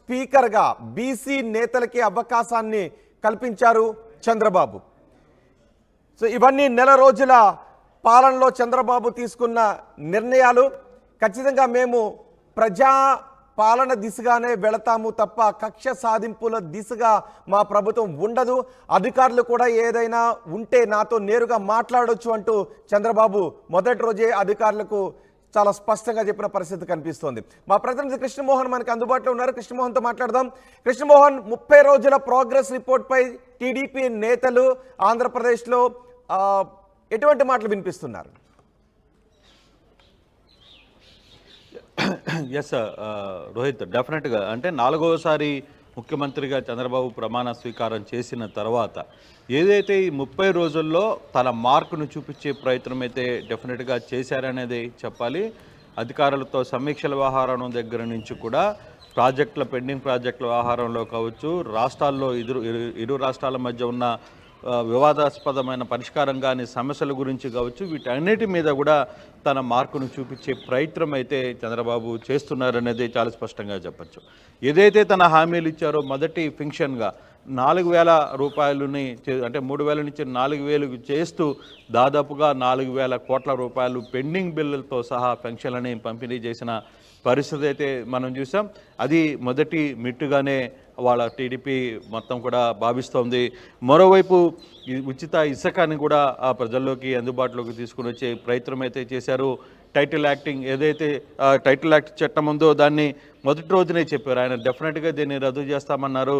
స్పీకర్గా బీసీ నేతలకి అవకాశాన్ని కల్పించారు చంద్రబాబు. సో ఇవన్నీ నెల రోజుల పాలనలో చంద్రబాబు తీసుకున్న నిర్ణయాలు. ఖచ్చితంగా మేము ప్రజా పాలన దిశగానే వెళతాము తప్ప కక్ష సాధింపుల దిశగా మా ప్రభుత్వం ఉండదు. అధికారులు కూడా ఏదైనా ఉంటే నాతో నేరుగా మాట్లాడొచ్చు అంటూ చంద్రబాబు మొదటి రోజే అధికారులకు చాలా స్పష్టంగా చెప్పిన పరిస్థితి కనిపిస్తోంది. మా ప్రతినిధి కృష్ణమోహన్ మనకి అందుబాటులో ఉన్నారు. కృష్ణమోహన్తో మాట్లాడదాం. కృష్ణమోహన్, 30 రోజుల ప్రోగ్రెస్ రిపోర్ట్పై టీడీపీ నేతలు ఆంధ్రప్రదేశ్లో ఎటువంటి మాటలు వినిపిస్తున్నారు? ఎస్ రోహిత్, డెఫినెట్గా అంటే 4వసారి ముఖ్యమంత్రిగా చంద్రబాబు ప్రమాణ స్వీకారం చేసిన తర్వాత ఏదైతే ఈ 30 రోజుల్లో తన మార్కును చూపించే ప్రయత్నం అయితే డెఫినెట్గా చేశారనేది చెప్పాలి. అధికారులతో సమీక్షల వ్యవహారం దగ్గర నుంచి కూడా పెండింగ్ ప్రాజెక్టుల వ్యవహారంలో కావచ్చు, రాష్ట్రాల్లో ఇరు రాష్ట్రాల మధ్య ఉన్న వివాదాస్పదమైన పరిష్కారం కానీ సమస్యల గురించి కావచ్చు, వీటన్నిటి మీద కూడా తన మార్కును చూపించే ప్రయత్నం అయితే చంద్రబాబు చేస్తున్నారనేది చాలా స్పష్టంగా చెప్పచ్చు. ఏదైతే తన హామీలు ఇచ్చారో మొదటి ఫింక్షన్గా 4,000 రూపాయలని అంటే 3,000 నుంచి 4,000 చేస్తూ దాదాపుగా 4,000 కోట్ల రూపాయలు పెండింగ్ బిల్లులతో సహా పెన్షన్లని పంపిణీ చేసిన పరిస్థితి అయితే మనం చూసాం. అది మొదటి మెట్టుగానే వాళ్ళ టీడీపీ మొత్తం కూడా భావిస్తోంది. మరోవైపు ఉచిత ఇసుకని కూడా ఆ ప్రజల్లోకి అందుబాటులోకి తీసుకుని వచ్చే ప్రయత్నం అయితే చేశారు. టైటిల్ యాక్ట్ చట్టం ఉందో దాన్ని మొదటి రోజునే చెప్పారు. ఆయన డెఫినెట్గా దీన్ని రద్దు చేస్తామన్నారు.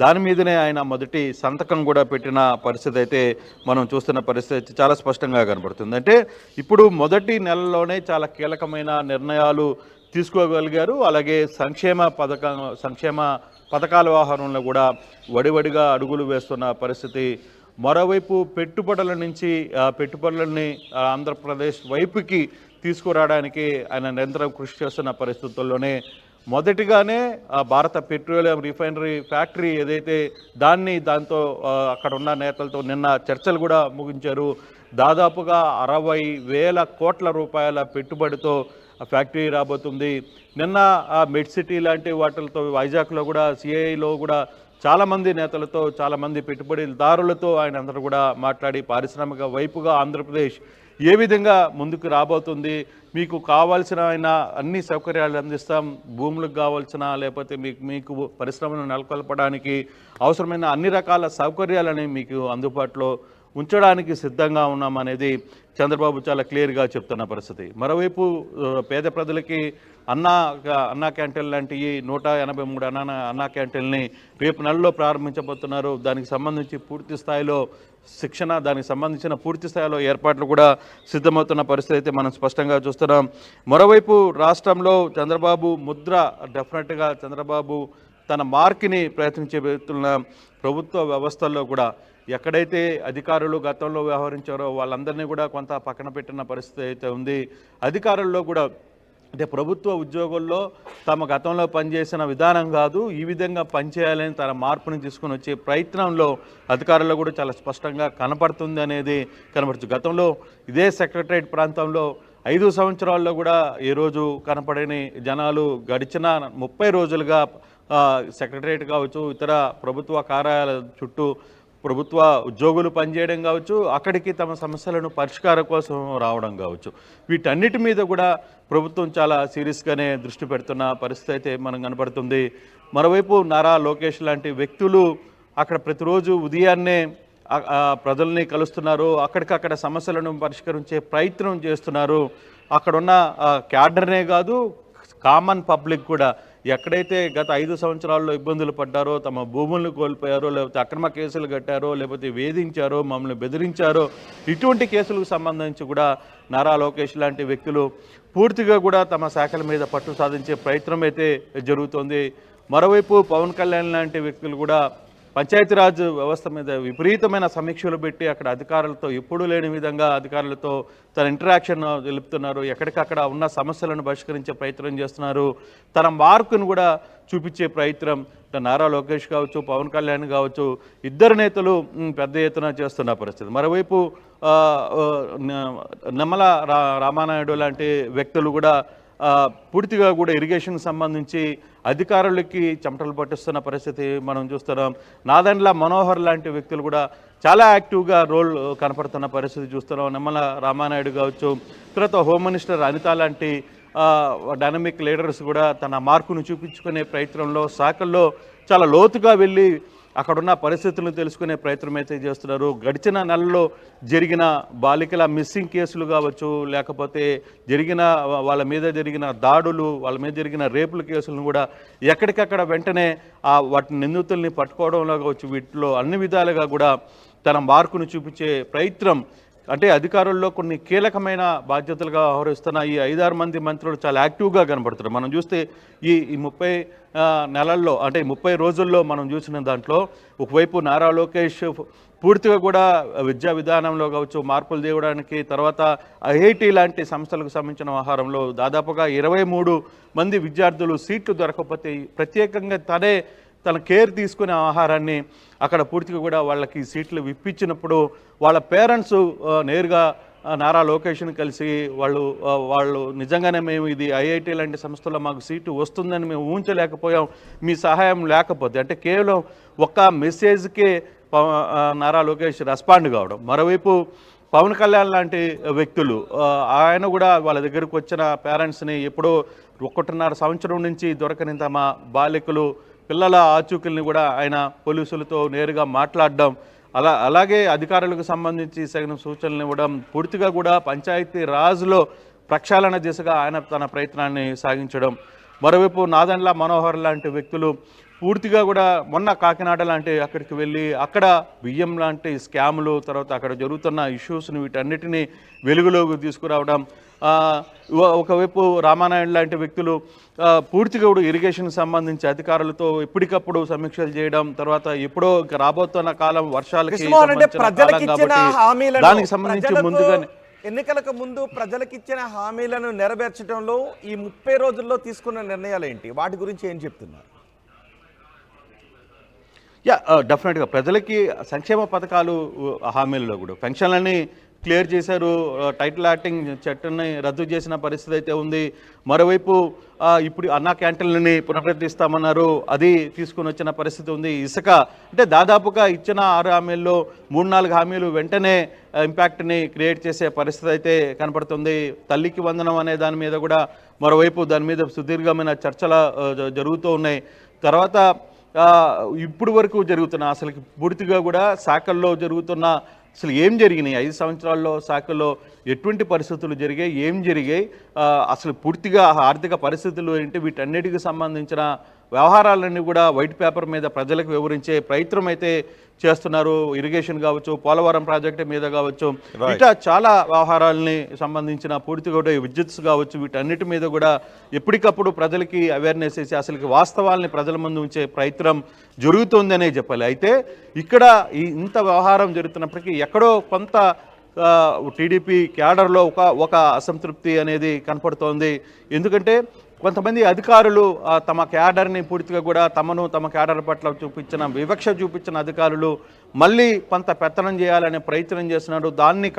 దాని మీదనే ఆయన మొదటి సంతకం కూడా పెట్టిన పరిస్థితి అయితే మనం చూస్తున్న పరిస్థితి చాలా స్పష్టంగా కనబడుతుంది. అంటే ఇప్పుడు మొదటి నెలలోనే చాలా కీలకమైన నిర్ణయాలు తీసుకోగలిగారు. అలాగే సంక్షేమ పథకాల వ్యవహారంలో కూడా వడివడిగా అడుగులు వేస్తున్న పరిస్థితి. మరోవైపు పెట్టుబడులని ఆంధ్రప్రదేశ్ వైపుకి తీసుకురావడానికి ఆయన నిరంతరం కృషి చేస్తున్న పరిస్థితుల్లోనే మొదటిగానే భారత పెట్రోలియం రిఫైనరీ ఫ్యాక్టరీ ఏదైతే దాంతో అక్కడ ఉన్న నేతలతో నిన్న చర్చలు కూడా ముగించారు. దాదాపుగా 60,000 కోట్ల రూపాయల పెట్టుబడితో ఫ్యాక్టరీ రాబోతుంది. నిన్న మెడ్ సిటీ లాంటి వాటిలతో వైజాగ్లో కూడా సిఐలో కూడా చాలామంది నేతలతో చాలామంది పెట్టుబడిదారులతో ఆయన అందరూ కూడా మాట్లాడి పారిశ్రామిక వైపుగా ఆంధ్రప్రదేశ్ ఏ విధంగా ముందుకు రాబోతుంది, మీకు కావాల్సిన అన్ని సౌకర్యాలు అందిస్తాం, భూములకు కావాల్సిన లేకపోతే మీకు పరిశ్రమను నెలకొల్పడానికి అవసరమైన అన్ని రకాల సౌకర్యాలని మీకు అందుబాటులో ఉంచడానికి సిద్ధంగా ఉన్నామనేది చంద్రబాబు చాలా క్లియర్గా చెప్తున్న పరిస్థితి. మరోవైపు పేద ప్రజలకి అన్నా క్యాంటీన్ లాంటి 183 అన్నా క్యాంటీన్ని రేపు నెలలో ప్రారంభించబోతున్నారు. దానికి సంబంధించి పూర్తి స్థాయిలో దానికి సంబంధించిన పూర్తి స్థాయిలో ఏర్పాట్లు కూడా సిద్ధమవుతున్న పరిస్థితి అయితే మనం స్పష్టంగా చూస్తున్నాం. మరోవైపు రాష్ట్రంలో చంద్రబాబు ముద్ర డెఫినెట్గా చంద్రబాబు తన మార్క్ని ప్రయత్నించబోతున్న ప్రభుత్వ వ్యవస్థల్లో కూడా ఎక్కడైతే అధికారులు గతంలో వ్యవహరించారో వాళ్ళందరినీ కూడా కొంత పక్కన పెట్టిన పరిస్థితి అయితే ఉంది. అధికారుల్లో కూడా అంటే ప్రభుత్వ ఉద్యోగుల్లో తమ గతంలో పనిచేసిన విధానం కాదు, ఈ విధంగా పనిచేయాలని తన మార్పుని తీసుకుని వచ్చే ప్రయత్నంలో అధికారుల్లో కూడా చాలా స్పష్టంగా కనపడుతుంది అనేది కనపడుతుంది. గతంలో ఇదే సెక్రటరేట్ ప్రాంతంలో 5 సంవత్సరాల్లో కూడా ఏ రోజు కనపడని జనాలు గడిచిన 30 రోజులుగా సెక్రటరేట్ కావచ్చు, ఇతర ప్రభుత్వ కార్యాలయాల చుట్టూ ప్రభుత్వ ఉద్యోగులు పనిచేయడం కావచ్చు, అక్కడికి తమ సమస్యలను పరిష్కారం కోసం రావడం కావచ్చు, వీటన్నిటి మీద కూడా ప్రభుత్వం చాలా సీరియస్గానే దృష్టి పెడుతున్న పరిస్థితి అయితే మనం కనపడుతుంది. మరోవైపు నారా లోకేష్ లాంటి వ్యక్తులు అక్కడ ప్రతిరోజు ఉదయాన్నే ప్రజల్ని కలుస్తున్నారు, అక్కడికక్కడ సమస్యలను పరిష్కరించే ప్రయత్నం చేస్తున్నారు. అక్కడున్న క్యాడర్నే కాదు, కామన్ పబ్లిక్ కూడా ఎక్కడైతే గత 5 సంవత్సరాల్లో ఇబ్బందులు పడ్డారో, తమ భూములను కోల్పోయారో, లేకపోతే అక్రమ కేసులు కట్టారో, లేకపోతే వేధించారో, మమ్మల్ని బెదిరించారో, ఇటువంటి కేసులకు సంబంధించి కూడా నారా లోకేష్ లాంటి వ్యక్తులు పూర్తిగా కూడా తమ శాఖల మీద పట్టు సాధించే ప్రయత్నం అయితే జరుగుతోంది. మరోవైపు పవన్ కళ్యాణ్ లాంటి వ్యక్తులు కూడా పంచాయతీరాజ్ వ్యవస్థ మీద విపరీతమైన సమీక్షలు పెట్టి అక్కడ అధికారులతో ఎప్పుడూ లేని విధంగా అధికారులతో తన ఇంటరాక్షన్ తెలుపుతున్నారు. ఎక్కడికక్కడ ఉన్న సమస్యలను పరిష్కరించే ప్రయత్నం చేస్తున్నారు. తన మార్కును కూడా చూపించే ప్రయత్నం నారా లోకేష్ కావచ్చు, పవన్ కళ్యాణ్ కావచ్చు, ఇద్దరు నేతలు పెద్ద ఎత్తున చేస్తున్న పరిస్థితి. మరోవైపు నిమ్మల రామానాయుడు లాంటి వ్యక్తులు కూడా పూర్తిగా కూడా ఇరిగేషన్ సంబంధించి అధికారులకి చెమటలు పట్టిస్తున్న పరిస్థితి మనం చూస్తున్నాం. నాదెండ్ల మనోహర్ లాంటి వ్యక్తులు కూడా చాలా యాక్టివ్గా రోల్ కనపడుతున్న పరిస్థితి చూస్తున్నాం. నిమ్మల రామానాయుడు కావచ్చు, తర్వాత హోమ్ మినిస్టర్ అనిత లాంటి డైనమిక్ లీడర్స్ కూడా తన మార్కును చూపించుకునే ప్రయత్నంలో శాఖల్లో చాలా లోతుగా వెళ్ళి అక్కడున్న పరిస్థితులను తెలుసుకునే ప్రయత్నం అయితే చేస్తున్నారు. గడిచిన నెలలో జరిగిన బాలికల మిస్సింగ్ కేసులు కావచ్చు, లేకపోతే వాళ్ళ మీద జరిగిన దాడులు, వాళ్ళ మీద జరిగిన రేపుల కేసులను కూడా ఎక్కడికక్కడ వెంటనే వాటి నిందితుల్ని పట్టుకోవడంలో కావచ్చు, వీటిలో అన్ని విధాలుగా కూడా తన మార్కును చూపించే ప్రయత్నం, అంటే అధికారుల్లో కొన్ని కీలకమైన బాధ్యతలుగా వ్యవహరిస్తున్న ఈ 5-6 మంది మంత్రులు చాలా యాక్టివ్గా కనబడుతున్నారు. మనం చూస్తే ఈ 30 నెలల్లో, అంటే 30 రోజుల్లో మనం చూసిన దాంట్లో ఒకవైపు నారా లోకేష్ పూర్తిగా కూడా విద్యా విధానంలో కావచ్చు మార్పులు తేవడానికి, తర్వాత ఐఐటి లాంటి సంస్థలకు సంబంధించిన వ్యవహారంలో దాదాపుగా 23 మంది విద్యార్థులు సీట్లు దొరకకపోతే ప్రత్యేకంగా తన కేర్ తీసుకునే ఆహారాన్ని అక్కడ పూర్తిగా కూడా వాళ్ళకి సీట్లు ఇప్పించినప్పుడు వాళ్ళ పేరెంట్స్ నేరుగా నారా లోకేష్ని కలిసి వాళ్ళు నిజంగానే మేము ఇది ఐఐటి లాంటి సంస్థలో మాకు సీటు వస్తుందని మేము ఊహించలేకపోయాం, మీ సహాయం లేకపోతే, అంటే కేవలం ఒక్క మెసేజ్కే నారా లోకేష్ రెస్పాండ్ కావడం. మరోవైపు పవన్ కళ్యాణ్ లాంటి వ్యక్తులు, ఆయన కూడా వాళ్ళ దగ్గరకు వచ్చిన పేరెంట్స్ని ఎప్పుడో 1.5 సంవత్సరం నుంచి దొరకని తమ బాలికలు పిల్లల ఆచూకుల్ని కూడా ఆయన పోలీసులతో నేరుగా మాట్లాడడం, అలాగే అధికారులకు సంబంధించి సగిన సూచనలు ఇవ్వడం, పూర్తిగా కూడా పంచాయతీ రాజ్లో ప్రక్షాళన దిశగా ఆయన తన ప్రయత్నాన్ని సాగించడం. మరోవైపు నాదెండ్ల మనోహర్ లాంటి వ్యక్తులు పూర్తిగా కూడా మొన్న కాకినాడ లాంటి అక్కడికి వెళ్ళి అక్కడ బియ్యం లాంటి స్కాములు, తర్వాత అక్కడ జరుగుతున్న ఇష్యూస్ని వీటన్నిటినీ వెలుగులోకి తీసుకురావడం. ఒకవైపు రామానాయుడు లాంటి వ్యక్తులు పూర్తిగా కూడా ఇరిగేషన్ సంబంధించి అధికారులతో ఎప్పటికప్పుడు సమీక్షలు చేయడం, తర్వాత ఎప్పుడో రాబోతున్న కాలం వర్షాలకి దానికి సంబంధించి ముందుగానే ఎన్నికలకు ముందు ప్రజలకు ఇచ్చిన హామీలను నెరవేర్చడంలో ఈ 30 రోజుల్లో తీసుకున్న నిర్ణయాలు ఏంటి, వాటి గురించి ఏం చెప్తున్నారు? డెఫినెట్గా ప్రజలకి సంక్షేమ పథకాలు హామీల్లో కూడా పెన్షన్లని క్లియర్ చేశారు, టైటిల్ యాక్టింగ్ చట్టాన్ని రద్దు చేసిన పరిస్థితి అయితే ఉంది. మరోవైపు ఇప్పుడు అన్నా క్యాంటీన్లని పునరుద్ధరిస్తామన్నారు, అది తీసుకుని వచ్చిన పరిస్థితి ఉంది. ఇసుక అంటే దాదాపుగా ఇచ్చిన 6 హామీల్లో 3-4 హామీలు వెంటనే ఇంపాక్ట్ని క్రియేట్ చేసే పరిస్థితి అయితే కనపడుతుంది. తల్లికి వందనం అనే దాని మీద కూడా మరోవైపు దాని మీద సుదీర్ఘమైన చర్చలు జరుగుతూ ఉన్నాయి. తర్వాత ఇప్పుడు వరకు జరుగుతున్న అసలు పూర్తిగా కూడా శాఖల్లో జరుగుతున్న అసలు ఏం జరిగినాయి, 5 సంవత్సరాల్లో శాఖల్లో ఎటువంటి పరిస్థితులు జరిగాయి, ఏం జరిగాయి, అసలు పూర్తిగా ఆర్థిక పరిస్థితులు ఏంటి, వీటన్నిటికి సంబంధించిన వ్యవహారాలన్నీ కూడా వైట్ పేపర్ మీద ప్రజలకు వివరించే ప్రయత్నం అయితే చేస్తున్నారు. ఇరిగేషన్ కావచ్చు, పోలవరం ప్రాజెక్టు మీద కావచ్చు, ఇట్లా చాలా వ్యవహారాలని సంబంధించిన పూర్తిగా కూడా విద్యుత్ కావచ్చు, వీటన్నిటి మీద కూడా ఎప్పటికప్పుడు ప్రజలకి అవేర్నెస్ చేసి అసలుకి వాస్తవాల్ని ప్రజల ముందు ఉంచే ప్రయత్నం జరుగుతుందనే చెప్పాలి. అయితే ఇక్కడ ఇంత వ్యవహారం జరుగుతున్నప్పటికీ ఎక్కడో కొంత టీడీపీ క్యాడర్లో ఒక అసంతృప్తి అనేది కనపడుతోంది. ఎందుకంటే కొంతమంది అధికారులు తమ క్యాడర్ని పూర్తిగా కూడా తమ క్యాడర్ పట్ల వివక్ష చూపించిన అధికారులు మళ్ళీ కొంత పెత్తనం చేయాలనే ప్రయత్నం చేస్తున్నారు. దాన్ని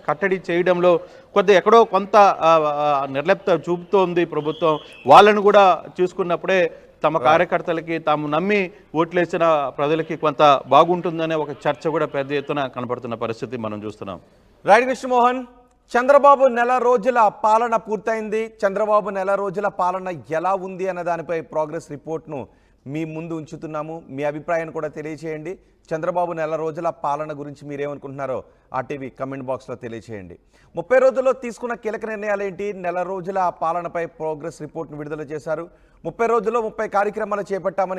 కట్టడి చేయడంలో ఎక్కడో కొంత నిర్లిప్త చూపుతోంది ప్రభుత్వం. వాళ్ళను కూడా చూసుకున్నప్పుడే తమ కార్యకర్తలకి తాము నమ్మి ఓట్లేసిన ప్రజలకి కొంత బాగుంటుందనే ఒక చర్చ కూడా పెద్ద ఎత్తున కనపడుతున్న పరిస్థితి మనం చూస్తున్నాం. రైట్ కృష్ణమోహన్, చంద్రబాబు నెల రోజుల పాలన పూర్తయింది. చంద్రబాబు నెల రోజుల పాలన ఎలా ఉంది అన్న దానిపై ప్రోగ్రెస్ రిపోర్ట్ను మీ ముందు ఉంచుతున్నాము. మీ అభిప్రాయాన్ని కూడా తెలియచేయండి. చంద్రబాబు నెల రోజుల పాలన గురించి మీరేమనుకుంటున్నారో ఆర్టీవీ కమెంట్ బాక్స్లో తెలియచేయండి. 30 రోజుల్లో తీసుకున్న కీలక నిర్ణయాలు ఏంటి? నెల రోజుల పాలనపై ప్రోగ్రెస్ రిపోర్ట్ను విడుదల చేశారు. 30 రోజుల్లో 30 కార్యక్రమాలు చేపట్టామని